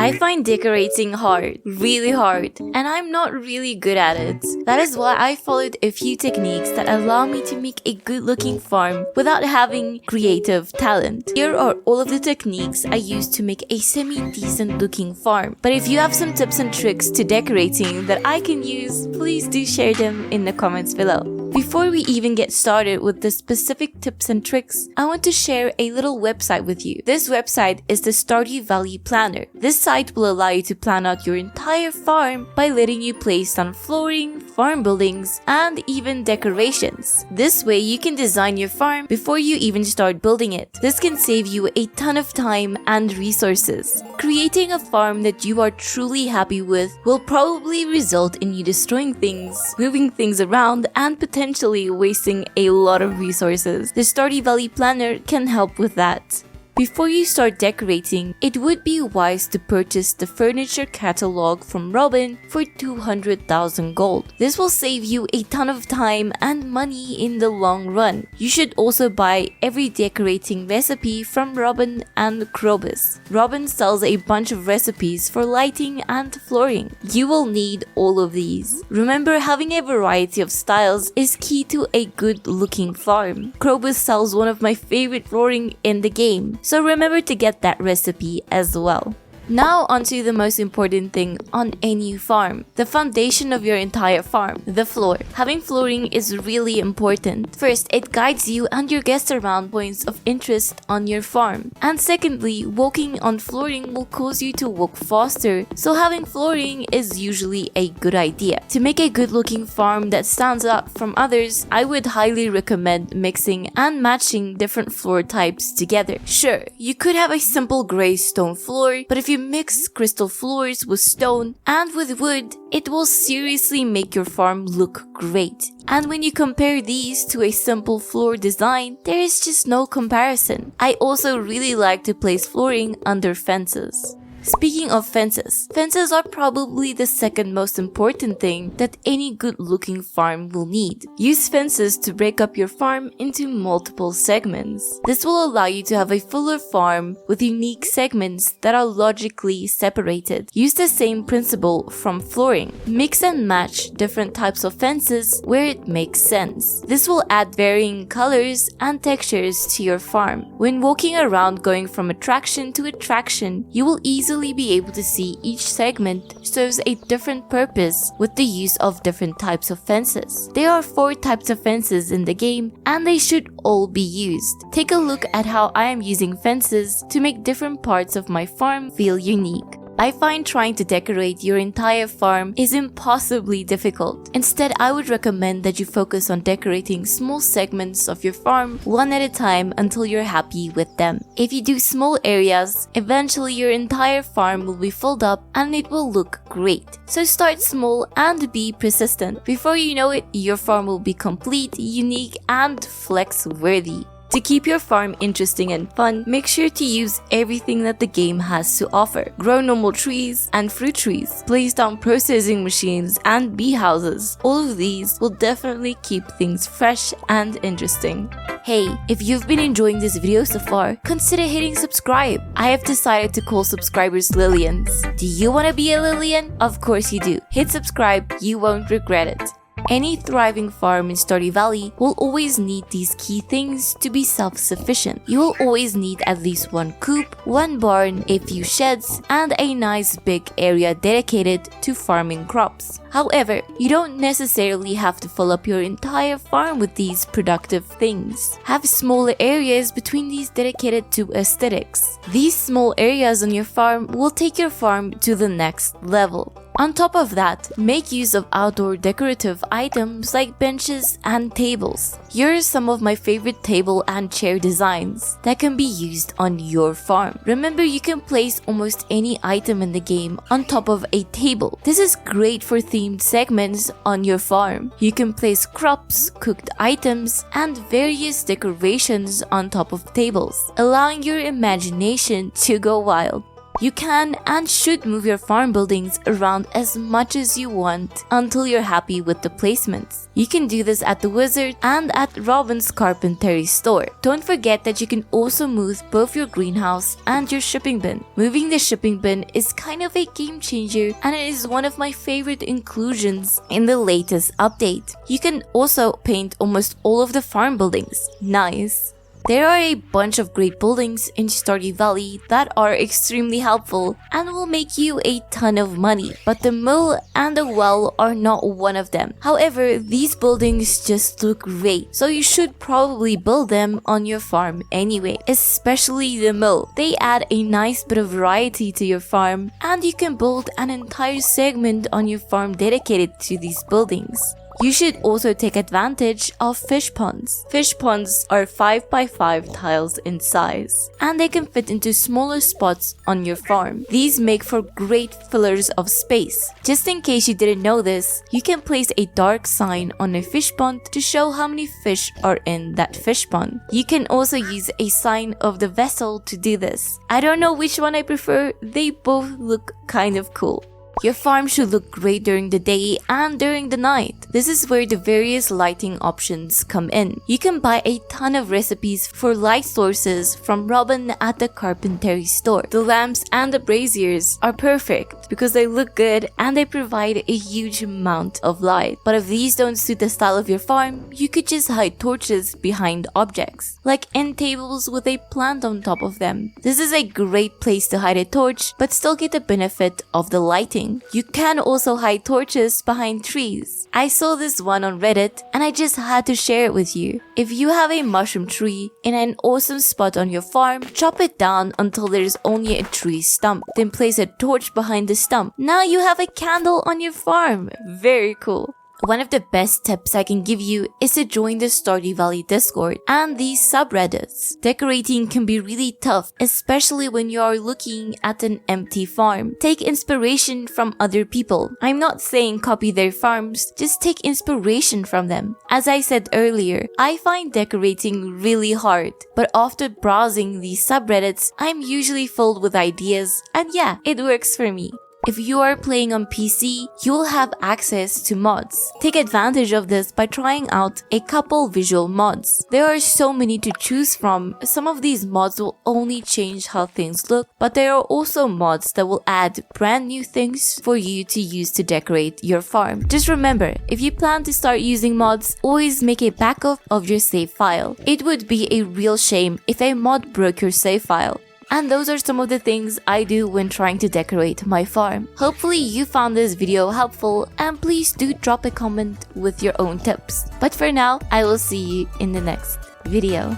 I find decorating hard, really hard, and I'm not really good at it. That is why I followed a few techniques that allow me to make a good looking farm without having creative talent. Here are all of the techniques I use to make a semi-decent looking farm. But if you have some tips and tricks to decorating that I can use, please do share them in the comments below. Before we even get started with the specific tips and tricks, I want to share a little website with you. This website is the Stardew Valley Planner. This site will allow you to plan out your entire farm by letting you place down flooring, farm buildings, and even decorations. This way you can design your farm before you even start building it. This can save you a ton of time and resources. Creating a farm that you are truly happy with will probably result in you destroying things, moving things around, and potentially wasting a lot of resources. The Stardew Valley Planner can help with that. Before you start decorating, it would be wise to purchase the furniture catalog from Robin for 200,000 gold. This will save you a ton of time and money in the long run. You should also buy every decorating recipe from Robin and Krobus. Robin sells a bunch of recipes for lighting and flooring. You will need all of these. Remember, having a variety of styles is key to a good looking farm. Krobus sells one of my favorite flooring in the game, so remember to get that recipe as well. Now onto the most important thing on any farm, the foundation of your entire farm, the floor. Having flooring is really important. First, it guides you and your guests around points of interest on your farm. And secondly, walking on flooring will cause you to walk faster, so having flooring is usually a good idea. To make a good looking farm that stands out from others, I would highly recommend mixing and matching different floor types together. Sure, you could have a simple gray stone floor, but if you mix crystal floors with stone and with wood, it will seriously make your farm look great. And when you compare these to a simple floor design, there is just no comparison. I also really like to place flooring under fences. Speaking of fences, fences are probably the second most important thing that any good looking farm will need. Use fences to break up your farm into multiple segments. This will allow you to have a fuller farm with unique segments that are logically separated. Use the same principle from flooring. Mix and match different types of fences where it makes sense. This will add varying colors and textures to your farm. When walking around going from attraction to attraction, you will easily be able to see each segment serves a different purpose with the use of different types of fences. There are 4 types of fences in the game and they should all be used. Take a look at how I am using fences to make different parts of my farm feel unique. I find trying to decorate your entire farm is impossibly difficult. Instead, I would recommend that you focus on decorating small segments of your farm one at a time until you're happy with them. If you do small areas, eventually your entire farm will be filled up and it will look great. So start small and be persistent. Before you know it, your farm will be complete, unique, and flex-worthy. To keep your farm interesting and fun, make sure to use everything that the game has to offer. Grow normal trees and fruit trees, place down processing machines and bee houses. All of these will definitely keep things fresh and interesting. Hey, if you've been enjoying this video so far, consider hitting subscribe. I have decided to call subscribers Lillians. Do you want to be a Lillian? Of course you do. Hit subscribe, you won't regret it. Any thriving farm in Stardew Valley will always need these key things to be self-sufficient. You will always need at least one coop, one barn, a few sheds, and a nice big area dedicated to farming crops. However, you don't necessarily have to fill up your entire farm with these productive things. Have smaller areas between these dedicated to aesthetics. These small areas on your farm will take your farm to the next level. On top of that, make use of outdoor decorative items like benches and tables. Here are some of my favorite table and chair designs that can be used on your farm. Remember, you can place almost any item in the game on top of a table. This is great for themed segments on your farm. You can place crops, cooked items, and various decorations on top of tables, allowing your imagination to go wild. You can and should move your farm buildings around as much as you want until you're happy with the placements. You can do this at the Wizard and at Robin's Carpentry store. Don't forget that you can also move both your greenhouse and your shipping bin. Moving the shipping bin is kind of a game changer, and it is one of my favorite inclusions in the latest update. You can also paint almost all of the farm buildings. Nice. There are a bunch of great buildings in Stardew Valley that are extremely helpful and will make you a ton of money, but the mill and the well are not one of them. However, these buildings just look great, so you should probably build them on your farm anyway, especially the mill. They add a nice bit of variety to your farm, and you can build an entire segment on your farm dedicated to these buildings. You should also take advantage of fish ponds. Fish ponds are 5x5 tiles in size, and they can fit into smaller spots on your farm. These make for great fillers of space. Just in case you didn't know this, you can place a dark sign on a fish pond to show how many fish are in that fish pond. You can also use a sign of the vessel to do this. I don't know which one I prefer, they both look kind of cool. Your farm should look great during the day and during the night. This is where the various lighting options come in. You can buy a ton of recipes for light sources from Robin at the Carpentry store. The lamps and the braziers are perfect because they look good and they provide a huge amount of light. But if these don't suit the style of your farm, you could just hide torches behind objects, like end tables with a plant on top of them. This is a great place to hide a torch but still get the benefit of the lighting. You can also hide torches behind trees. I saw this one on Reddit and I just had to share it with you. If you have a mushroom tree in an awesome spot on your farm, chop it down until there is only a tree stump. Then place a torch behind the stump. Now you have a candle on your farm. Very cool. One of the best tips I can give you is to join the Stardew Valley Discord and these subreddits. Decorating can be really tough, especially when you are looking at an empty farm. Take inspiration from other people. I'm not saying copy their farms, just take inspiration from them. As I said earlier, I find decorating really hard, but after browsing these subreddits, I'm usually filled with ideas, and yeah, it works for me. If you are playing on PC, you will have access to mods. Take advantage of this by trying out a couple visual mods. There are so many to choose from. Some of these mods will only change how things look, but there are also mods that will add brand new things for you to use to decorate your farm. Just remember, if you plan to start using mods, always make a backup of your save file. It would be a real shame if a mod broke your save file. And those are some of the things I do when trying to decorate my farm. Hopefully you found this video helpful, and please do drop a comment with your own tips. But for now, I will see you in the next video.